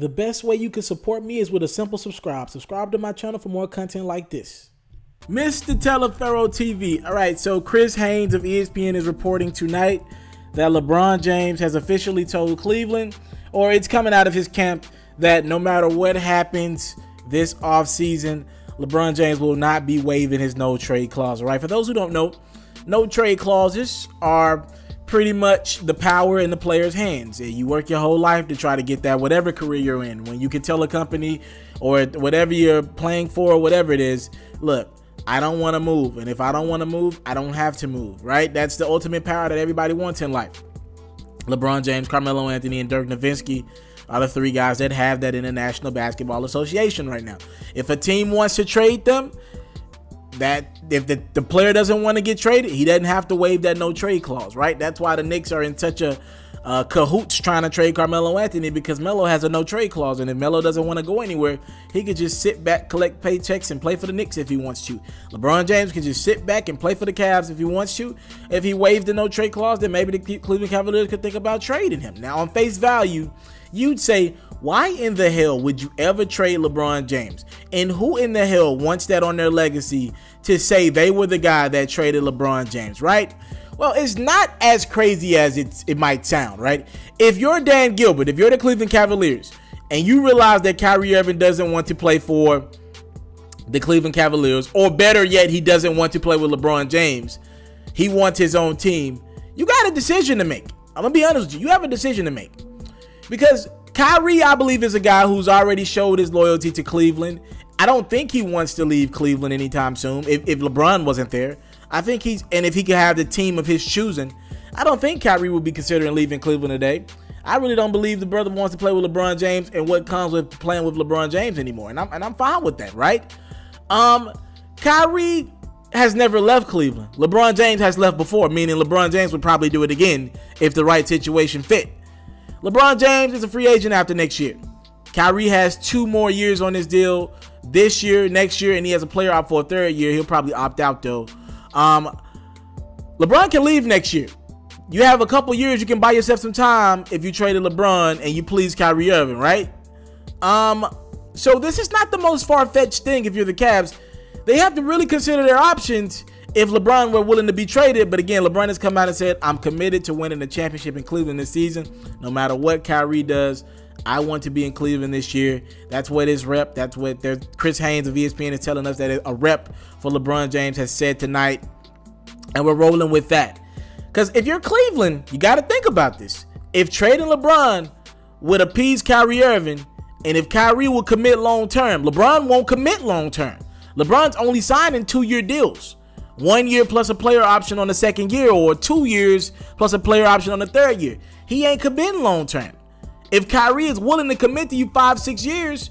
The best way you can support me is with a simple subscribe. Subscribe to my channel for more content like this. Mr. TALIAFERRO TV. All right, so Chris Haynes of ESPN is reporting tonight that LeBron James has officially told Cleveland, or it's coming out of his camp, that no matter what happens this offseason, LeBron James will not be waiving his no-trade clause. All right, for those who don't know, no-trade clauses are pretty much the power in the player's hands. You work your whole life to try to get that whatever career you're in. When you can tell a company or whatever you're playing for or whatever it is, look, I don't want to move. And if I don't want to move, I don't have to move, right? That's the ultimate power that everybody wants in life. LeBron James, Carmelo Anthony, and Dirk Nowitzki are the three guys that have that in the National Basketball Association right now. If a team wants to trade them, that if the player doesn't want to get traded, he doesn't have to waive that no trade clause, right? That's why the Knicks are in such a cahoots trying to trade Carmelo Anthony, because Melo has a no trade clause, and if Melo doesn't want to go anywhere, he could just sit back, collect paychecks, and play for the Knicks if he wants to. LeBron James can just sit back and play for the Cavs if he wants to. If he waived the no trade clause, then maybe the Cleveland Cavaliers could think about trading him. Now, on face value, you'd say, why in the hell would you ever trade LeBron James? And who in the hell wants that on their legacy to say they were the guy that traded LeBron James, right? Well, it's not as crazy as it might sound, right? If you're Dan Gilbert, if you're the Cleveland Cavaliers, and you realize that Kyrie Irving doesn't want to play for the Cleveland Cavaliers, or better yet, he doesn't want to play with LeBron James, he wants his own team, you got a decision to make. I'm going to be honest with you. You have a decision to make. Because Kyrie, I believe, is a guy who's already showed his loyalty to Cleveland. I don't think he wants to leave Cleveland anytime soon if LeBron wasn't there. I think and if he could have the team of his choosing, I don't think Kyrie would be considering leaving Cleveland today. I really don't believe the brother wants to play with LeBron James and what comes with playing with LeBron James anymore. And I'm fine with that, right? Kyrie has never left Cleveland. LeBron James has left before, meaning LeBron James would probably do it again if the right situation fit. LeBron James is a free agent after next year. Kyrie has 2 more years on his deal, this year, next year, and he has a player opt for a 3rd year. He'll probably opt out, though. LeBron can leave next year. You have a couple years, you can buy yourself some time if you traded LeBron and you please Kyrie Irving, right? So this is not the most far-fetched thing if you're the Cavs. They have to really consider their options if LeBron were willing to be traded. But again, LeBron has come out and said, I'm committed to winning the championship in Cleveland this season. No matter what Kyrie does, I want to be in Cleveland this year. That's what his rep, that's what Chris Haynes of ESPN is telling us, that a rep for LeBron James has said tonight. And we're rolling with that. Because if you're Cleveland, you got to think about this. If trading LeBron would appease Kyrie Irving, and if Kyrie will commit long-term, LeBron won't commit long-term. LeBron's only signing 2-year deals. 1 year plus a player option on the 2nd year, or 2 years plus a player option on the 3rd year. He ain't committing long-term. If Kyrie is willing to commit to you 5-6 years,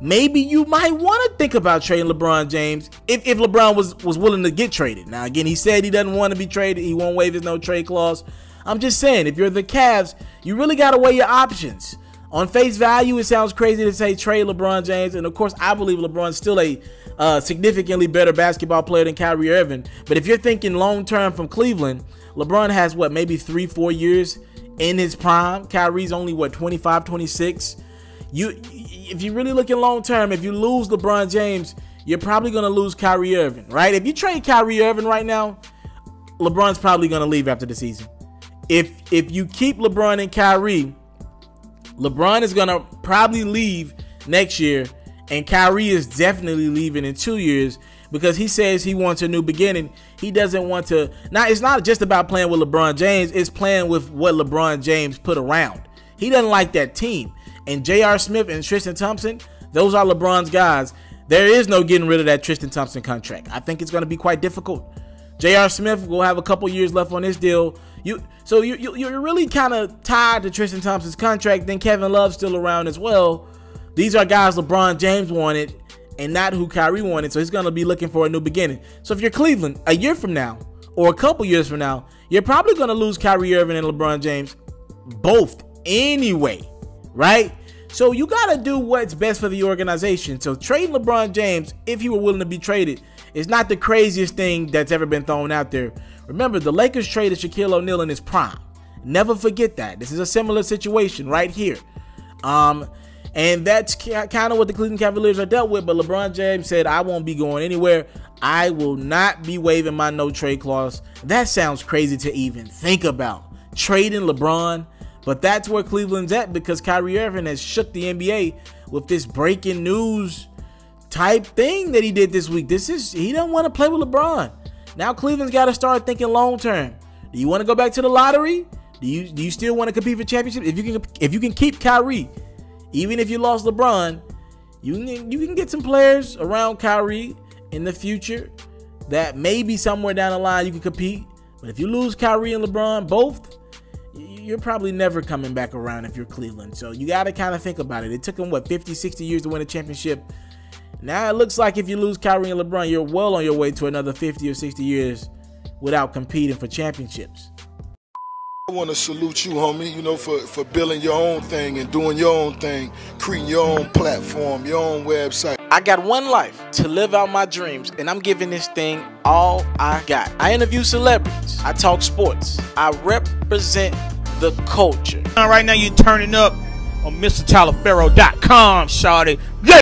maybe you might want to think about trading LeBron James if LeBron was willing to get traded. Now, again, he said he doesn't want to be traded. He won't waive his no-trade clause. I'm just saying, if you're the Cavs, you really got to weigh your options. On face value, it sounds crazy to say trade LeBron James. And, of course, I believe LeBron's still a significantly better basketball player than Kyrie Irving. But if you're thinking long-term from Cleveland, LeBron has, what, maybe 3-4 years in his prime. Kyrie's only, what, 25, 26? If you're really looking long-term, if you lose LeBron James, you're probably going to lose Kyrie Irving, right? If you trade Kyrie Irving right now, LeBron's probably going to leave after the season. If you keep LeBron and Kyrie, LeBron is going to probably leave next year, and Kyrie is definitely leaving in 2 years because he says he wants a new beginning. He doesn't want to. Now, it's not just about playing with LeBron James. It's playing with what LeBron James put around. He doesn't like that team. And J.R. Smith and Tristan Thompson, those are LeBron's guys. There is no getting rid of that Tristan Thompson contract. I think it's going to be quite difficult. J.R. Smith will have a couple years left on his deal. So you're really kind of tied to Tristan Thompson's contract. Then Kevin Love's still around as well. These are guys LeBron James wanted and not who Kyrie wanted. So he's going to be looking for a new beginning. So if you're Cleveland, a year from now or a couple years from now, you're probably going to lose Kyrie Irving and LeBron James both anyway, right? So you got to do what's best for the organization. So trading LeBron James, if he were willing to be traded, is not the craziest thing that's ever been thrown out there. Remember, the Lakers traded Shaquille O'Neal in his prime. Never forget that. This is a similar situation right here. And that's kind of what the Cleveland Cavaliers are dealt with. But LeBron James said, I won't be going anywhere. I will not be waiving my no trade clause. That sounds crazy to even think about. Trading LeBron. But that's where Cleveland's at, because Kyrie Irving has shook the NBA with this breaking news type thing that he did this week. He don't want to play with LeBron. Now Cleveland's got to start thinking long term. Do you want to go back to the lottery? Do you still want to compete for championships? If you can keep Kyrie, even if you lost LeBron, you can get some players around Kyrie in the future that maybe somewhere down the line you can compete. But if you lose Kyrie and LeBron both, you're probably never coming back around if you're Cleveland. So you got to kind of think about it. It took them, what, 50, 60 years to win a championship. Now it looks like if you lose Kyrie and LeBron, you're well on your way to another 50 or 60 years without competing for championships. I want to salute you, homie, you know, for building your own thing and doing your own thing, creating your own platform, your own website. I got one life to live out my dreams, and I'm giving this thing all I got. I interview celebrities. I talk sports. I represent the culture. Right now you're turning up on itsmrtaliaferro.com, shawty. Yeah.